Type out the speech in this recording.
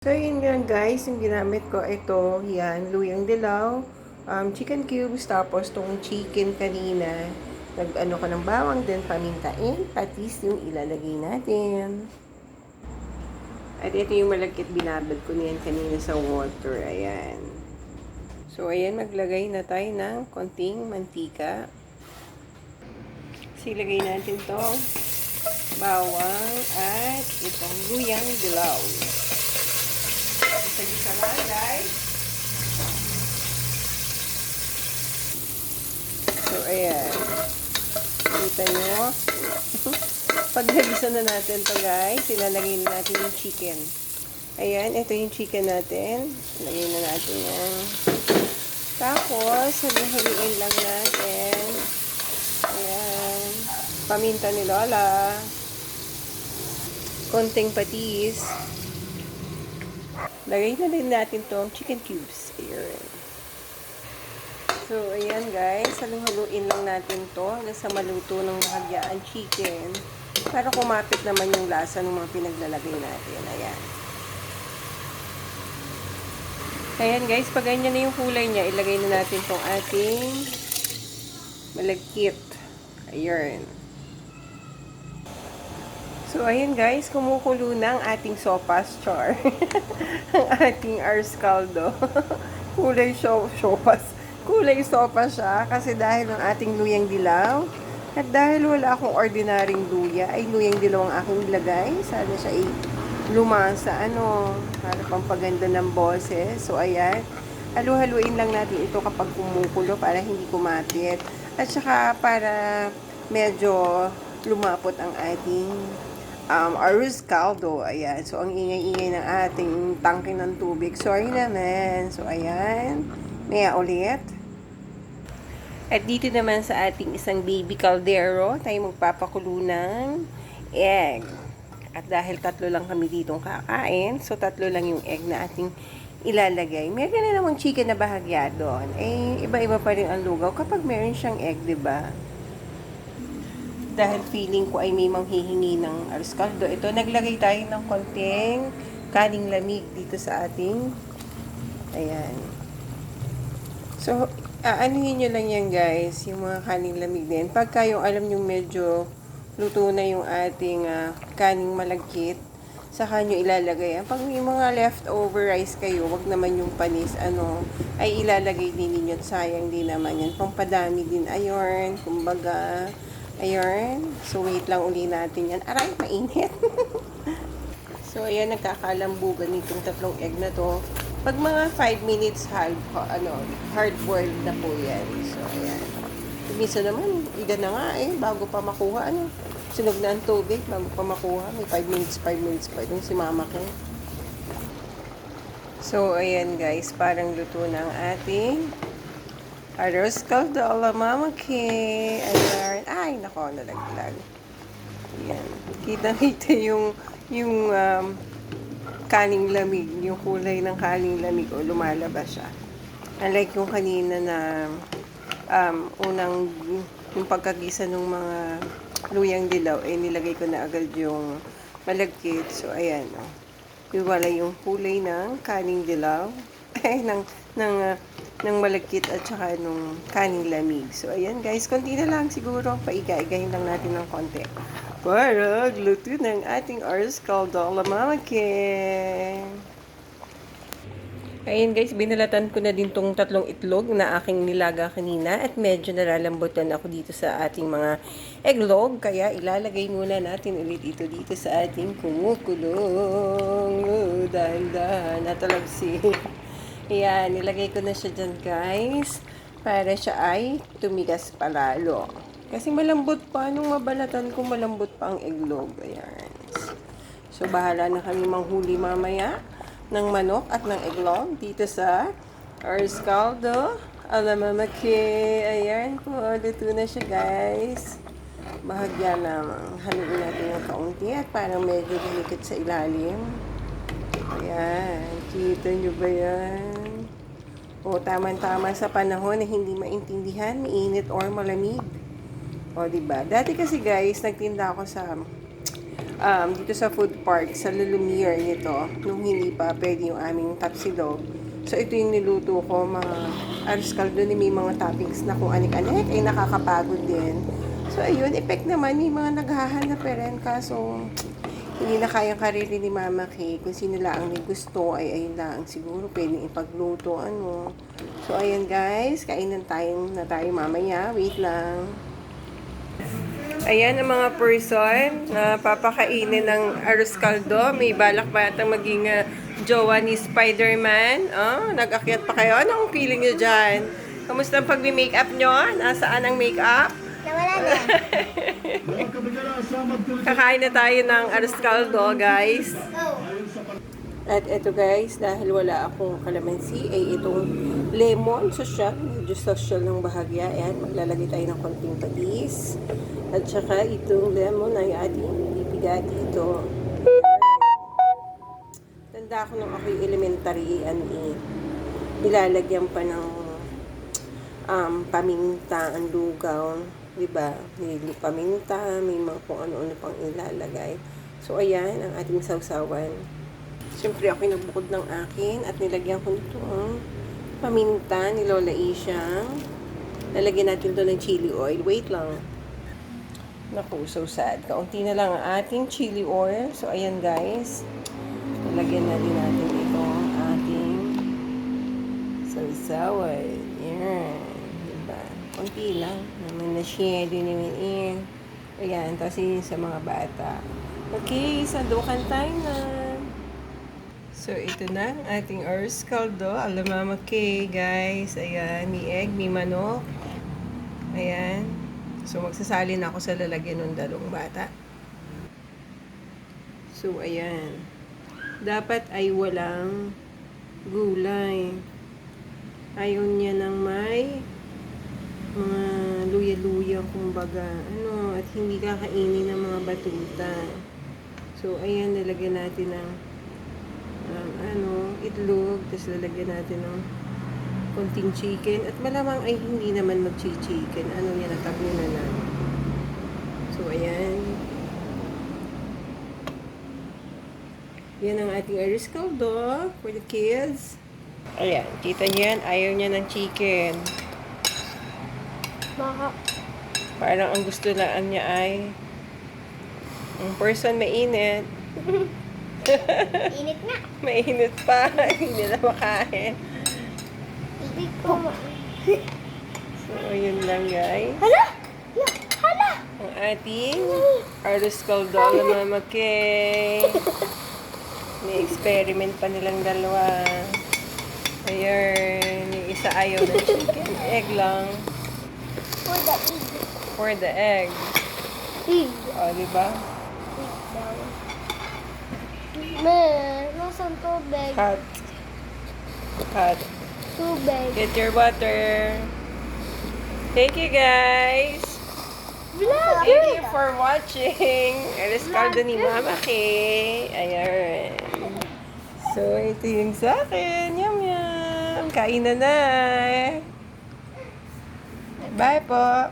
So, yun nga guys, yung ginamit ko, ito, yan, luyang dilaw, chicken cubes, tapos tong chicken kanina, nag-ano ko ng bawang, then pamintain, patis yung ilalagay natin. At ito yung malagkit binabad ko niyan kanina sa water, ayan. So, ayan, maglagay na tayo ng konting mantika. Silagay natin tong bawang at itong luyang dilaw. Isa-isa lang guys. So, ayan. Kita nyo. Pag nagisa na natin to guys, ilalagay na natin yung chicken. Ayan, ito yung chicken natin. Lagay na natin yan. Tapos, haluin lang natin. Ayan. Paminta ni Lola. Konting patis. Lagay na din natin tong chicken cubes. Ayan. So, ayan guys, haluin lang natin to hanggang sa maluto ng bahagya ang chicken para kumapit naman yung lasa ng mga pinaglalagay natin. Ayan. Ayan guys, pag ganyan na yung kulay niya, ilagay na natin tong ating malagkit. Ayan. So, ayan guys, kumukulo na ang ating sopas, char. Ang ating ars caldo. Kulay sopas. Kulay sopa siya kasi dahil ang ating luyang dilaw at dahil wala akong ordinaryong luya ay luyang dilaw ang aking ilagay. Sana siya ay lumasa para pampaganda ng boses. So ayan, halu-haluin lang natin ito kapag kumukulo para hindi kumapit at saka para medyo lumapot ang ating arroz caldo. Ayan, so ang ingay-ingay ng ating tangke ng tubig. Sorry naman. So ayan, maya ulit. At dito naman sa ating isang baby caldero, tayo magpapakulo ng egg. At dahil tatlo lang kami ditong kakain, so tatlo lang yung egg na ating ilalagay. Meron na namang chicken na bahagya doon. Eh, iba-iba pa rin ang lugaw kapag meron siyang egg, diba? Dahil feeling ko ay may manghihingi ng arroz caldo. Ito, naglagay tayo ng konting kaning lamig dito sa ating, ayan. So, aanuhin nyo lang yan guys, yung mga kaning lamig din. Pagka yung alam nyo medyo luto na yung ating kaning malagkit, saka nyo ilalagay. Pag may mga leftover rice kayo, wag naman yung panis, ay ilalagay din ninyo. Sayang din naman yan. Pampadami din, ayun, kumbaga, ayun. So, wait lang uli natin yan. Aray, mainit. So, ayan, nagkakalambugan itong tatlong egg na to. Pag mga 5 minutes hard-boiled na po yan. So, ayan. Minsan naman, iga na nga bago pa makuha, sunog na ang tubig, bago pa makuha. May 5 minutes pa itong si Mama Ken. So, ayan guys, parang luto na ang ating arroz caldo a la Mama Ken. Ayan. Ay, nako, nalaglag. Ayan. Kita-kita yung kaning lamig, yung kulay ng kaning lamig o lumalabas siya. Unlike yung kanina na unang yung pagkagisa ng mga luyang dilaw, nilagay ko na agad yung malagkit. So, ayan, iwala yung kulay ng kaning dilaw, ng malagkit at saka nung kaning lamig. So, ayan guys, konti na lang siguro, paiga-igahin lang natin ng konti. Para luto ng ating arroz caldo a la Mama Ken. Ayun guys, binalatan ko na din tong tatlong itlog na aking nilaga kanina at medyo nalalambutan ako dito sa ating mga eglog. Kaya ilalagay muna natin ulit ito dito sa ating kumukulong. Dahan-dahan, natalagsi. Ayan, nilagay ko na siya dyan guys para siya ay tumigas palalo. Kasi malambot pa, nung mabalatan ko malambot pa ang eglog. Ayan. So, bahala na kami manghuli mamaya ng manok at ng eglog dito sa arroz caldo a la Mama Ken. Ayan po, luto na siya guys. Bahagya lamang. Haluin natin yung kaunti at parang medyo dinikit sa ilalim. Ayan, kita nyo ba yan? O, tama-tama sa panahon na hindi maintindihan, mainit or malamig. O, diba? Dati kasi guys, nagtinda ako sa dito sa food park, sa Lumiere nito, nung hindi pa pwede yung aming tapsilog. So, ito yung niluto ko, mga arroz caldo ni may mga toppings na kung anik-anik, ay nakakapagod din. So, ayun, effect naman, may mga naghahanap pa rin, kaso hindi na kayang karili ni Mama Kay. Kung sino lang ang gusto, ay ayun lang siguro pwedeng ipagluto, ano. So, ayun guys, kainan na tayo mamaya. Wait lang. Ayan ang mga person na papakainin ng arroz caldo. May balak ba atang maging jowa ni Spider-Man? Oh, nag-akyat pa kayo. Anong feeling nyo dyan? Kamusta ang pag-makeup nyo? Nasaan ang makeup? Nawala na. Kakain na tayo ng arroz caldo, guys. At eto guys, dahil wala akong kalamansi, ay itong lemon social, medyo social ng bahagya. Ayan, maglalagay tayo ng konting patis. At saka itong lemon ay ating ipigati ito. Tanda ko nung ako'y elementary, nilalagyan pa ng paminta, ang lugaw. Diba? May paminta, may mga kung ano-ano pang ilalagay. So, ayan, ang ating sausawan. Siyempre, ako nagbukod ng akin at nilagyan ko nito paminta ni Lola Isha. Lalagyan natin ito ng chili oil. Wait lang. Naku, so sad. Kaunti na lang ang ating chili oil. So, ayan guys. Lalagyan na din natin ito ating sausawan. Yan. Diba? Kaunti lang. Naman na share din naman ayan. Tapos yun sa mga bata. Okay, sandukan tayo na. So, ito na ang ating arroz caldo. Alam Mama Kay, guys. Ayan, may egg, may manok. Ayan. So, magsasalin ako sa lalagyan ng dalawang bata. So, ayan. Dapat ay walang gulay. Ayaw niya ng may mga luya-luya, kumbaga. At hindi kakainin ng mga batuta. So, ayan, nalagyan natin ng itlog, tapos lalagyan natin ng konting chicken, at malamang ay hindi naman mag-chicken. Yan, natagno na lang. So, ayan. Yan ang ating arroz caldo for the kids. Ayan, kita niyo yan, ayaw niya ng chicken. Baka. Parang ang gusto lang niya ay ang person mainit. Init nga. Mainit pa. Hindi na makain. Hindi ko So, yun lang guys. Hala! Hala! Ang ating arroz caldo na Mama Kay. Ni-experiment pa nilang dalawa. Ayan. Yung isa ayaw ng chicken. Egg lang. For the egg. For the egg. Egg. O, diba? Egg daw. Nasaan tubig? Hot. Hot. Tubig. Get your water. Thank you guys. Vlogger! Thank you for watching. Arroz caldo ni Mama Kay. Ayan. So, ito yung sa akin. Yum, yum. Kain na na. Bye po.